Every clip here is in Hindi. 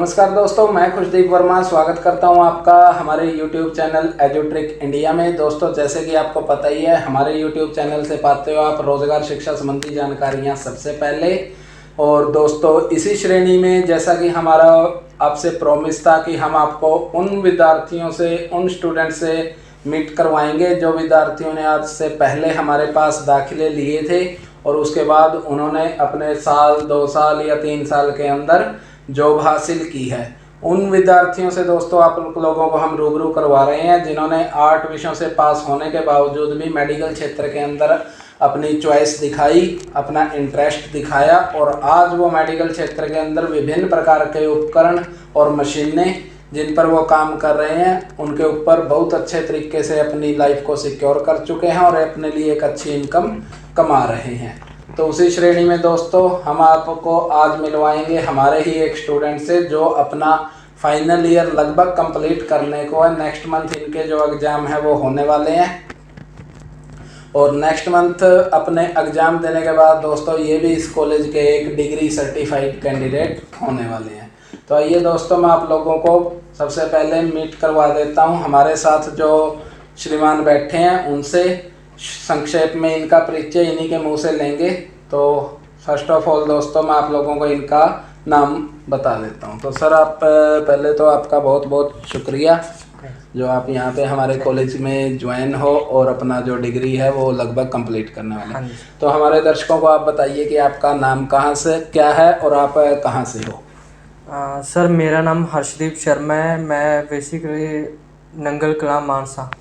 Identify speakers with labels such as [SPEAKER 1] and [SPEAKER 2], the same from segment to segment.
[SPEAKER 1] नमस्कार दोस्तों, मैं खुशदीप वर्मा स्वागत करता हूं आपका हमारे YouTube चैनल एजुट्रिक इंडिया में। दोस्तों, जैसे कि आपको पता ही है, हमारे YouTube चैनल से पाते हो आप रोजगार शिक्षा संबंधी जानकारियां सबसे पहले। और दोस्तों, इसी श्रेणी में जैसा कि हमारा आपसे प्रॉमिस था कि हम आपको उन विद्यार्थियों से, उन स्टूडेंट से मीट करवाएंगे जो विद्यार्थियों ने आज से पहले हमारे पास दाखिले लिए थे और उसके बाद उन्होंने अपने साल, 2 साल या 3 साल के अंदर जॉब हासिल की है। उन विद्यार्थियों से दोस्तों आप लोगों को हम रूबरू करवा रहे हैं जिन्होंने 8 विषयों से पास होने के बावजूद भी मेडिकल क्षेत्र के अंदर अपनी चॉइस दिखाई, अपना इंटरेस्ट दिखाया और आज वो मेडिकल क्षेत्र के अंदर विभिन्न प्रकार के उपकरण और मशीनें जिन पर वो काम कर रहे हैं उनके ऊपर बहुत अच्छे तरीके से अपनी लाइफ को सिक्योर कर चुके हैं और अपने लिए एक अच्छी इनकम कमा रहे हैं। तो उसी श्रेणी में दोस्तों हम आपको आज मिलवाएंगे हमारे ही एक स्टूडेंट से जो अपना फाइनल ईयर लगभग कंप्लीट करने को है। नेक्स्ट मंथ इनके जो एग्ज़ाम है वो होने वाले हैं और नेक्स्ट मंथ अपने एग्ज़ाम देने के बाद दोस्तों ये भी इस कॉलेज के एक डिग्री सर्टिफाइड कैंडिडेट होने वाले हैं। तो आइए दोस्तों, मैं आप लोगों को सबसे पहले मीट करवा देता हूं हमारे साथ जो श्रीमान बैठे हैं उनसे। संक्षेप में इनका परिचय इन्हीं के मुंह से लेंगे। तो फर्स्ट ऑफ ऑल दोस्तों, मैं आप लोगों को इनका नाम बता देता हूं। तो सर, आप पहले तो आपका बहुत बहुत शुक्रिया जो आप यहाँ पे हमारे कॉलेज में ज्वाइन हो और अपना जो डिग्री है वो लगभग कंप्लीट करने वाले हैं। तो हमारे दर्शकों को आप बताइए कि आपका नाम कहाँ से क्या है और आप कहाँ से हो।
[SPEAKER 2] सर, मेरा नाम हर्षदीप शर्मा है। मैं बेसिकली नंगल कला मानसा,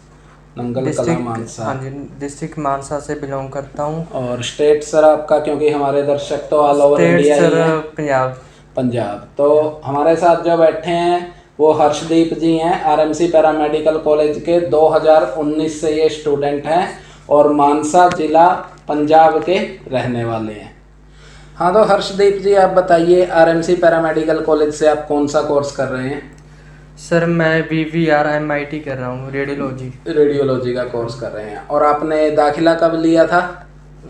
[SPEAKER 2] हाँ जी, डिस्ट्रिक्ट मानसा से बिलोंग करता हूँ। और
[SPEAKER 1] स्टेट सर आपका, क्योंकि हमारे दर्शक तो ऑल ओवर इंडिया ही हैं। पंजाब। तो हमारे साथ जो बैठे हैं वो हर्षदीप जी हैं, आरएमसी पैरामेडिकल कॉलेज के 2019 से ये स्टूडेंट हैं और मानसा जिला पंजाब के रहने वाले हैं। हाँ, तो हर्षदीप जी आप बताइए, आरएमसी पैरामेडिकल कॉलेज से आप कौन सा कोर्स कर रहे हैं।
[SPEAKER 2] सर, मैं VVR MIT कर रहा हूँ,
[SPEAKER 1] रेडियोलॉजी का कोर्स कर रहे हैं। और आपने दाखिला कब लिया था।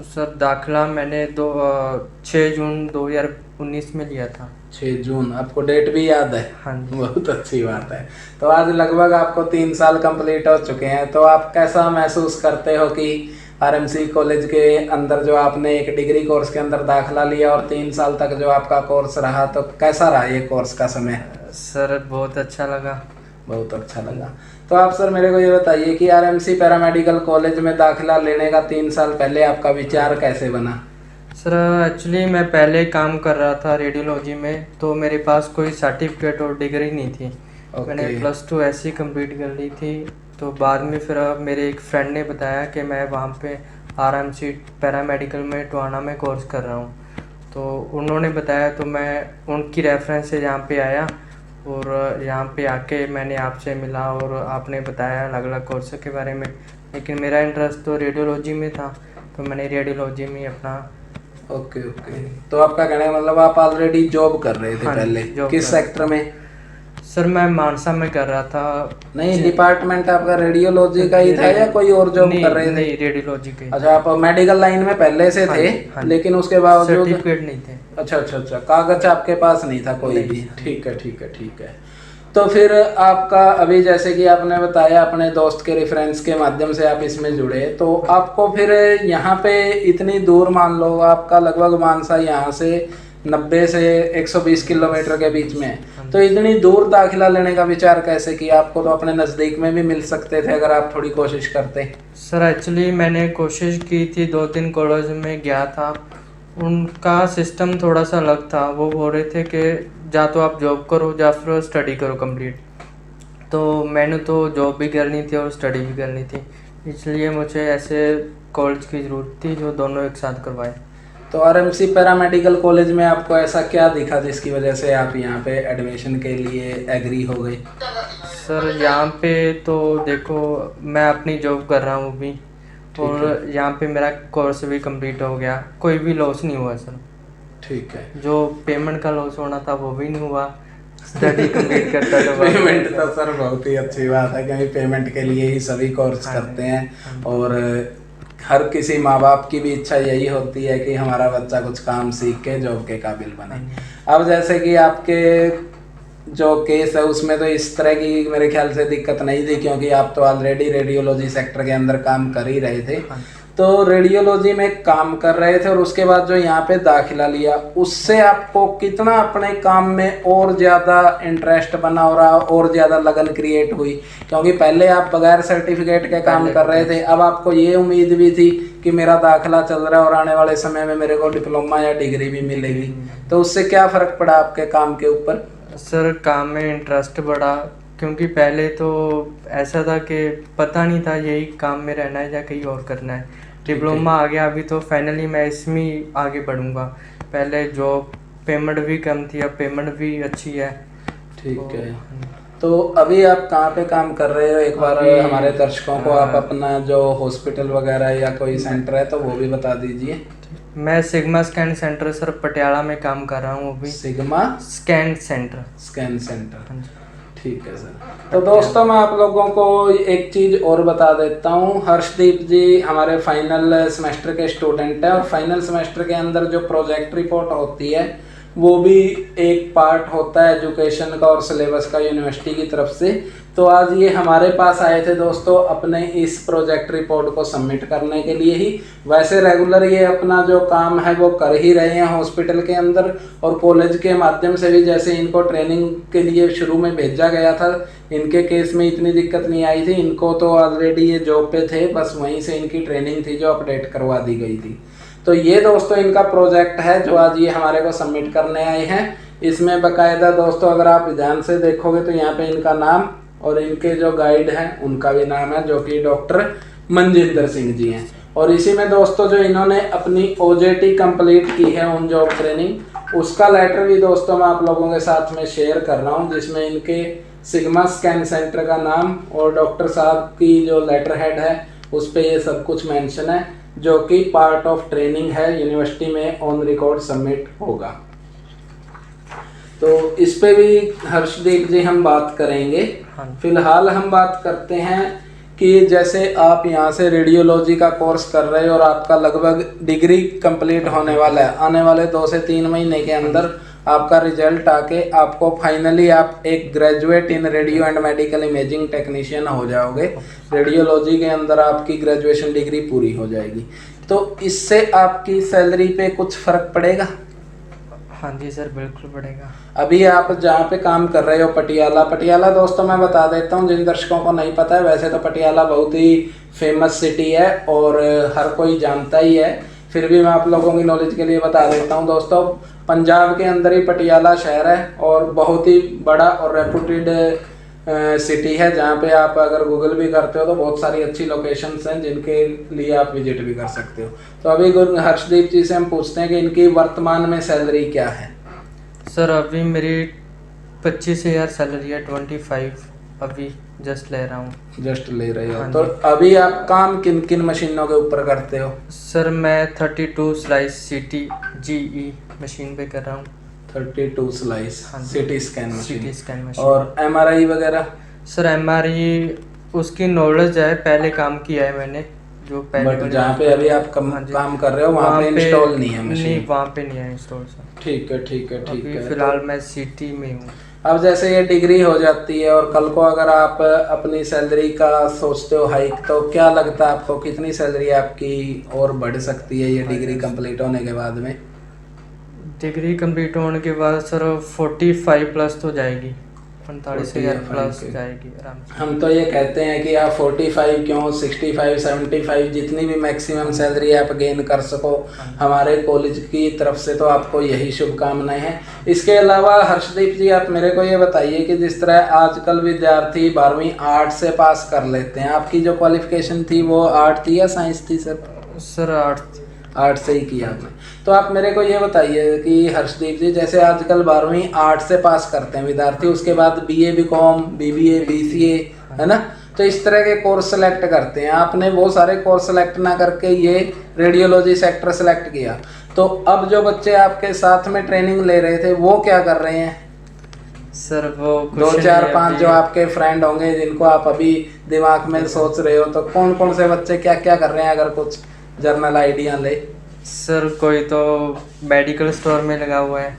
[SPEAKER 2] सर, दाखिला मैंने 6 जून 2019 में लिया था।
[SPEAKER 1] 6 जून, आपको डेट भी याद है।
[SPEAKER 2] हाँ जी।
[SPEAKER 1] बहुत अच्छी बात है। तो आज लगभग आपको 3 साल कंप्लीट हो चुके हैं। तो आप कैसा महसूस करते हो कि आरएमसी कॉलेज के अंदर जो आपने एक डिग्री कोर्स के अंदर दाखिला लिया और 3 साल तक जो आपका कोर्स रहा, तो कैसा रहा ये कोर्स का समय।
[SPEAKER 2] सर, बहुत अच्छा लगा।
[SPEAKER 1] बहुत अच्छा लगा। तो आप सर मेरे को ये बताइए कि आरएमसी पैरामेडिकल कॉलेज में दाखिला लेने का 3 साल पहले आपका विचार कैसे बना।
[SPEAKER 2] सर, एक्चुअली मैं पहले काम कर रहा था रेडियोलॉजी में, तो मेरे पास कोई सर्टिफिकेट और डिग्री नहीं थी। मैंने +2 ऐसी कंप्लीट कर ली थी। तो बाद में फिर मेरे एक फ्रेंड ने बताया कि मैं वहाँ पे आरएमसी पैरामेडिकल में टोहाना में कोर्स कर रहा हूँ। तो उन्होंने बताया, तो मैं उनकी रेफरेंस से यहाँ पे आया और यहाँ पे आके मैंने आपसे मिला और आपने बताया अलग अलग कोर्स के बारे में। लेकिन मेरा इंटरेस्ट तो रेडियोलॉजी में था, तो मैंने रेडियोलॉजी में अपना
[SPEAKER 1] ओके। तो आपका कहने का मतलब आप ऑलरेडी जॉब कर रहे थे।
[SPEAKER 2] हाँ,
[SPEAKER 1] पहले किस सेक्टर में।
[SPEAKER 2] सर, मैं मानसा में कर रहा था।
[SPEAKER 1] नहीं, डिपार्टमेंट आपका रेडियोलॉजी का ही था या कोई और जॉब कर रहे थे।
[SPEAKER 2] नहीं, रेडियोलॉजी के।
[SPEAKER 1] अच्छा, आप मेडिकल लाइन में पहले से थे।
[SPEAKER 2] हाँ,
[SPEAKER 1] लेकिन उसके बावजूद
[SPEAKER 2] सर्टिफिकेट नहीं थे।
[SPEAKER 1] अच्छा, कागज आपके पास नहीं था कोई भी। ठीक है। तो फिर आपका अभी जैसे कि आपने बताया अपने दोस्त के रेफरेंस के माध्यम से आप इसमें जुड़े, तो आपको फिर यहाँ पे इतनी दूर, मान लो आपका लगभग मानसा यहाँ से 90 से 120 किलोमीटर के बीच में है, तो इतनी दूर दाखिला लेने का विचार कैसे किया। आपको तो अपने नज़दीक में भी मिल सकते थे अगर आप थोड़ी कोशिश करते।
[SPEAKER 2] सर, एक्चुअली मैंने कोशिश की थी, 2-3 कॉलेज में गया था। उनका सिस्टम थोड़ा सा अलग था। वो बोल रहे थे कि या तो आप जॉब करो या फिर स्टडी करो कंप्लीट। तो मैंने तो जॉब भी करनी थी और स्टडी भी करनी थी, इसलिए मुझे ऐसे कॉलेज की ज़रूरत थी जो दोनों एक साथ करवाए।
[SPEAKER 1] तो आरएमसी पैरामेडिकल कॉलेज में आपको ऐसा क्या दिखा जिसकी वजह से आप यहाँ पे एडमिशन के लिए एग्री हो गए।
[SPEAKER 2] सर, यहाँ पे तो देखो, मैं अपनी जॉब कर रहा हूँ अभी और यहाँ पे मेरा कोर्स भी कंप्लीट हो गया, कोई भी लॉस नहीं हुआ सर।
[SPEAKER 1] ठीक है।
[SPEAKER 2] जो पेमेंट का लॉस होना था वो भी नहीं हुआ, स्टडी कंप्लीट करता तो
[SPEAKER 1] पेमेंट तो सर बहुत ही अच्छी बात है, क्योंकि पेमेंट के लिए ही सभी कोर्स करते हैं और हर किसी माँ बाप की भी इच्छा यही होती है कि हमारा बच्चा कुछ काम सीख के जॉब के काबिल बने। अब जैसे कि आपके जो केस है उसमें तो इस तरह की मेरे ख्याल से दिक्कत नहीं थी, क्योंकि आप तो ऑलरेडी रेडियोलॉजी सेक्टर के अंदर काम कर ही रहे थे।
[SPEAKER 2] हाँ।
[SPEAKER 1] तो रेडियोलॉजी में काम कर रहे थे और उसके बाद जो यहाँ पे दाखिला लिया, उससे आपको कितना अपने काम में और ज़्यादा इंटरेस्ट बना और ज़्यादा लगन क्रिएट हुई? क्योंकि पहले आप बगैर सर्टिफिकेट के काम कर रहे थे, अब आपको ये उम्मीद भी थी कि मेरा दाखिला चल रहा है और आने वाले समय में मेरे को डिप्लोमा या डिग्री भी मिलेगी। तो उससे क्या फ़र्क पड़ा आपके काम के ऊपर?
[SPEAKER 2] सर काम में इंटरेस्ट बढ़ा, क्योंकि पहले तो ऐसा था कि पता नहीं था यही काम में रहना है या कहीं और करना है। डिप्लोमा आ गया, अभी तो फाइनली मैं इसमें आगे बढ़ूंगा। पहले जॉब पेमेंट भी कम थी, अब पेमेंट भी अच्छी है।
[SPEAKER 1] ठीक है। तो अभी आप कहाँ पे काम कर रहे हो? एक बार हमारे दर्शकों को आप अपना जो हॉस्पिटल वगैरह या कोई सेंटर है तो वो भी बता दीजिए।
[SPEAKER 2] मैं sigma scan centre sir Patiala में काम कर रहा हूँ अभी।
[SPEAKER 1] Sigma
[SPEAKER 2] scan centre.
[SPEAKER 1] Scan centre, ठीक है सर। तो दोस्तों मैं आप लोगों को एक चीज़ और बता देता हूँ, हर्षदीप जी हमारे फाइनल सेमेस्टर के स्टूडेंट हैं और फाइनल सेमेस्टर के अंदर जो प्रोजेक्ट रिपोर्ट होती है वो भी एक पार्ट होता है एजुकेशन का और सिलेबस का यूनिवर्सिटी की तरफ से। तो आज ये हमारे पास आए थे दोस्तों अपने इस प्रोजेक्ट रिपोर्ट को सबमिट करने के लिए ही। वैसे रेगुलर ये अपना जो काम है वो कर ही रहे हैं हॉस्पिटल के अंदर, और कॉलेज के माध्यम से भी जैसे इनको ट्रेनिंग के लिए शुरू में भेजा गया था, इनके केस में इतनी दिक्कत नहीं आई थी। इनको तो ऑलरेडी ये जॉब पे थे, बस वहीं से इनकी ट्रेनिंग थी जो अपडेट करवा दी गई थी। तो ये दोस्तों इनका प्रोजेक्ट है जो आज ये हमारे को सबमिट करने आए हैं। इसमें बाकायदा दोस्तों अगर आप ध्यान से देखोगे तो यहाँ पे इनका नाम और इनके जो गाइड हैं उनका भी नाम है, जो कि डॉक्टर मनजिंदर सिंह जी हैं। और इसी में दोस्तों जो इन्होंने अपनी OJT कंप्लीट की है ऑन जॉब ट्रेनिंग, उसका लेटर भी दोस्तों मैं आप लोगों के साथ में शेयर कर रहा हूँ, जिसमें इनके सिग्मा स्कैन सेंटर का नाम और डॉक्टर साहब की जो लेटर हेड है उस पर ये सब कुछ मेंशन है, जो कि पार्ट ऑफ ट्रेनिंग है यूनिवर्सिटी में ऑन रिकॉर्ड सबमिट होगा। तो इस पे भी हर्षदीप जी हम बात करेंगे। फिलहाल हम बात करते हैं कि जैसे आप यहाँ से रेडियोलॉजी का कोर्स कर रहे हो और आपका लगभग डिग्री कंप्लीट होने वाला है, आने वाले 2 से 3 महीने के अंदर आपका रिजल्ट आके आपको फाइनली आप एक graduate in radio and medical imaging technician हो जाओगे। रेडियोलॉजी के अंदर आपकी ग्रेजुएशन डिग्री पूरी हो जाएगी। तो इससे आपकी सैलरी पे कुछ फ़र्क पड़ेगा?
[SPEAKER 2] हाँ जी सर, बिल्कुल पड़ेगा।
[SPEAKER 1] अभी आप जहाँ पे काम कर रहे हो पटियाला दोस्तों मैं बता देता हूँ जिन दर्शकों को नहीं पता है, वैसे तो पटियाला बहुत ही फेमस सिटी है और हर कोई जानता ही है, फिर भी मैं आप लोगों की नॉलेज के लिए बता देता हूँ दोस्तों। पंजाब के अंदर ही पटियाला शहर है और बहुत ही बड़ा और रेपुटेड सिटी है, जहाँ पे आप अगर गूगल भी करते हो तो बहुत सारी अच्छी लोकेशंस हैं जिनके लिए आप विजिट भी कर सकते हो। तो अभी हर्षदीप जी से हम पूछते हैं कि इनकी वर्तमान में सैलरी क्या है?
[SPEAKER 2] सर अभी मेरी 25,000 सैलरी है, 25 अभी जस्ट ले रहा हूँ।
[SPEAKER 1] जस्ट ले रहे हो? तो अभी आप काम किन किन मशीनों के ऊपर करते हो?
[SPEAKER 2] सर मैं 32 स्लाइस CT GE मशीन पे कर रहा हूँ।
[SPEAKER 1] 32 स्लाइस CT स्कैन मशीन। और MRI वगैरह?
[SPEAKER 2] सर MRI उसकी नॉलेज है, पहले काम किया है मैंने, जो पहले
[SPEAKER 1] जहाँ पे अभी आप काम कर रहे हो वहाँ पे इंस्टॉल नहीं है मशीन?
[SPEAKER 2] नहीं, वहाँ पे नहीं है इंस्टॉल सर।
[SPEAKER 1] ठीक है ठीक है ठीक है।
[SPEAKER 2] फिलहाल मैं CT में हूँ।
[SPEAKER 1] अब जैसे ये डिग्री हो जाती है और कल को अगर आप अपनी सैलरी का सोचते हो हाइक, तो क्या लगता है आपको कितनी सैलरी आपकी और बढ़ सकती है ये डिग्री कंप्लीट होने के बाद में?
[SPEAKER 2] डिग्री कंप्लीट होने के बाद सर 45 प्लस तो जाएगी, 45,000 प्लस जाएगी आराम से।
[SPEAKER 1] हम तो ये कहते हैं कि आप 45 क्यों 65 75 जितनी भी मैक्सिमम सैलरी आप गेन कर सको, हमारे कॉलेज की तरफ से तो आपको यही शुभकामनाएं हैं। इसके अलावा हर्षदीप जी आप मेरे को ये बताइए कि जिस तरह आजकल विद्यार्थी 12वीं आर्ट से पास कर लेते हैं, आपकी जो क्वालिफिकेशन थी वो आर्ट थी या साइंस थी सर?
[SPEAKER 2] सर
[SPEAKER 1] आर्ट से ही किया आपने। तो आप मेरे को ये बताइए कि हर्षदीप जी जैसे आजकल 12वीं आर्ट से पास करते हैं विद्यार्थी, उसके बाद BA BCom BBA BCA है ना, तो इस तरह के कोर्स सेलेक्ट करते हैं। आपने वो सारे कोर्स सेलेक्ट ना करके ये रेडियोलॉजी सेक्टर सेलेक्ट किया, तो अब जो बच्चे आपके साथ में ट्रेनिंग ले रहे थे वो क्या कर रहे हैं?
[SPEAKER 2] सर वो
[SPEAKER 1] 2 4 5 जो आपके फ्रेंड होंगे जिनको आप अभी दिमाग में सोच रहे हो, तो कौन कौन से बच्चे क्या क्या कर रहे हैं, अगर कुछ जर्नल आइडिया ले?
[SPEAKER 2] सर कोई तो मेडिकल स्टोर में लगा हुआ है,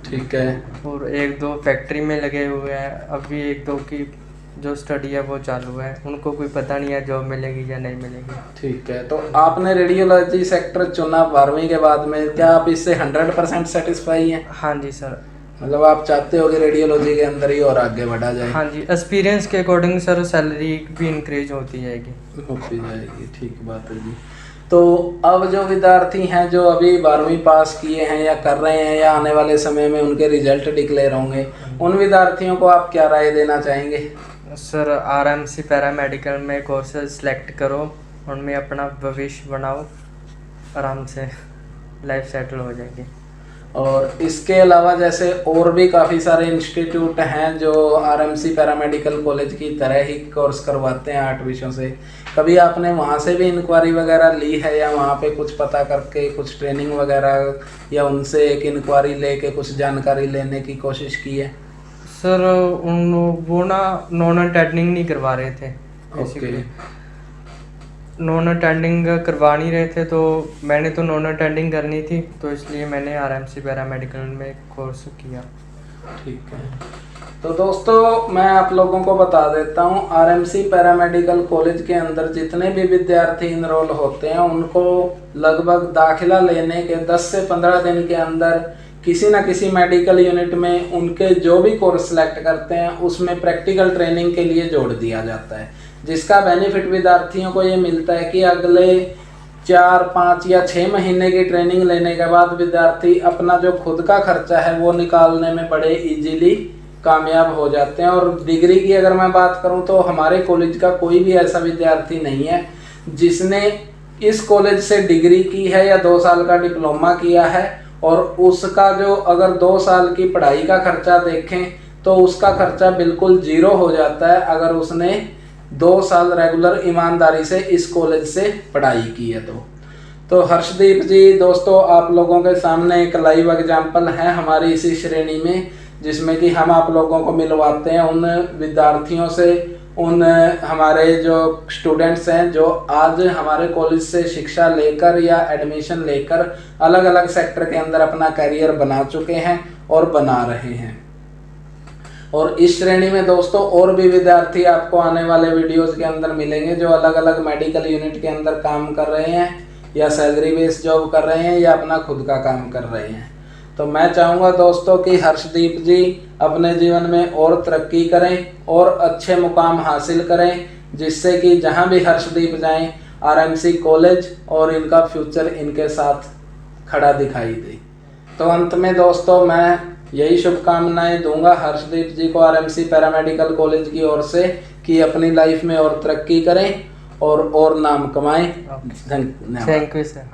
[SPEAKER 1] ठीक है।
[SPEAKER 2] और 1-2 फैक्ट्री में लगे हुए हैं। अभी 1-2 की जो स्टडी है वो चालू है, उनको कोई पता नहीं है जॉब मिलेगी या नहीं मिलेगी।
[SPEAKER 1] ठीक है, तो आपने रेडियोलॉजी सेक्टर चुना 12वीं के बाद में, क्या आप इससे 100% सेटिस्फाई हैं?
[SPEAKER 2] हाँ जी सर।
[SPEAKER 1] मतलब आप चाहते हो कि रेडियोलॉजी के अंदर ही और आगे बढ़ा जाए?
[SPEAKER 2] हाँ जी, एक्सपीरियंस के अकॉर्डिंग सर सैलरी भी इंक्रीज होती जाएगी।
[SPEAKER 1] होती जाएगी, ठीक बात है जी। तो अब जो विद्यार्थी हैं जो अभी 12वीं पास किए हैं या कर रहे हैं या आने वाले समय में उनके रिजल्ट डिक्लेयर होंगे, उन विद्यार्थियों को आप क्या राय देना चाहेंगे?
[SPEAKER 2] सर आरएमसी पैरामेडिकल में कोर्सेज सेलेक्ट करो, उनमें अपना भविष्य बनाओ, आराम से लाइफ सेटल हो जाएगी।
[SPEAKER 1] और इसके अलावा जैसे और भी काफ़ी सारे इंस्टीट्यूट हैं जो आरएमसी पैरामेडिकल कॉलेज की तरह ही कोर्स करवाते हैं 8 विषयों से। कभी आपने वहाँ से भी इंक्वायरी वगैरह ली है या वहाँ पे कुछ पता करके कुछ ट्रेनिंग वगैरह या उनसे एक इंक्वायरी लेके कुछ जानकारी लेने की कोशिश की है?
[SPEAKER 2] सर वो ना नॉन अटेंडिंग नहीं करवा रहे थे बेसिकली। नॉन अटेंडिंग करवा नहीं रहे थे, तो मैंने तो नॉन अटेंडिंग करनी थी, तो इसलिए मैंने आरएमसी पैरामेडिकल में कोर्स किया।
[SPEAKER 1] ठीक है, तो दोस्तों मैं आप लोगों को बता देता हूँ, आरएमसी पैरामेडिकल कॉलेज के अंदर जितने भी विद्यार्थी इनरोल होते हैं उनको लगभग दाखिला लेने के 10 से 15 दिन के अंदर किसी न किसी मेडिकल यूनिट में उनके जो भी कोर्स सेलेक्ट करते हैं उसमें प्रैक्टिकल ट्रेनिंग के लिए जोड़ दिया जाता है, जिसका बेनिफिट विद्यार्थियों को ये मिलता है कि अगले 4, 5 या 6 महीने की ट्रेनिंग लेने के बाद विद्यार्थी अपना जो खुद का खर्चा है वो निकालने में बड़े इजीली कामयाब हो जाते हैं। और डिग्री की अगर मैं बात करूं तो हमारे कॉलेज का कोई भी ऐसा विद्यार्थी नहीं है जिसने इस कॉलेज से डिग्री की है या 2 साल का डिप्लोमा किया है और उसका जो अगर 2 साल की पढ़ाई का खर्चा देखें तो उसका खर्चा बिल्कुल 0 हो जाता है अगर उसने 2 साल रेगुलर ईमानदारी से इस कॉलेज से पढ़ाई की है। तो हर्षदीप जी दोस्तों, आप लोगों के सामने एक लाइव एग्जाम्पल है हमारी इसी श्रेणी में, जिसमें कि हम आप लोगों को मिलवाते हैं उन विद्यार्थियों से, उन हमारे जो स्टूडेंट्स हैं जो आज हमारे कॉलेज से शिक्षा लेकर या एडमिशन लेकर अलग अलग सेक्टर के अंदर अपना करियर बना चुके हैं और बना रहे हैं। और इस श्रेणी में दोस्तों और भी विद्यार्थी आपको आने वाले वीडियोस के अंदर मिलेंगे जो अलग अलग मेडिकल यूनिट के अंदर काम कर रहे हैं या सैलरी बेस्ड जॉब कर रहे हैं या अपना खुद का काम कर रहे हैं। तो मैं चाहूँगा दोस्तों कि हर्षदीप जी अपने जीवन में और तरक्की करें और अच्छे मुकाम हासिल करें, जिससे कि जहाँ भी हर्षदीप जाएं आरएमसी कॉलेज और इनका फ्यूचर इनके साथ खड़ा दिखाई दे। तो अंत में दोस्तों मैं यही शुभकामनाएं दूंगा हर्षदीप जी को आरएमसी पैरामेडिकल कॉलेज की ओर से कि अपनी लाइफ में और तरक्की करें और नाम कमाएं। धन्यवाद।
[SPEAKER 2] Thank you sir.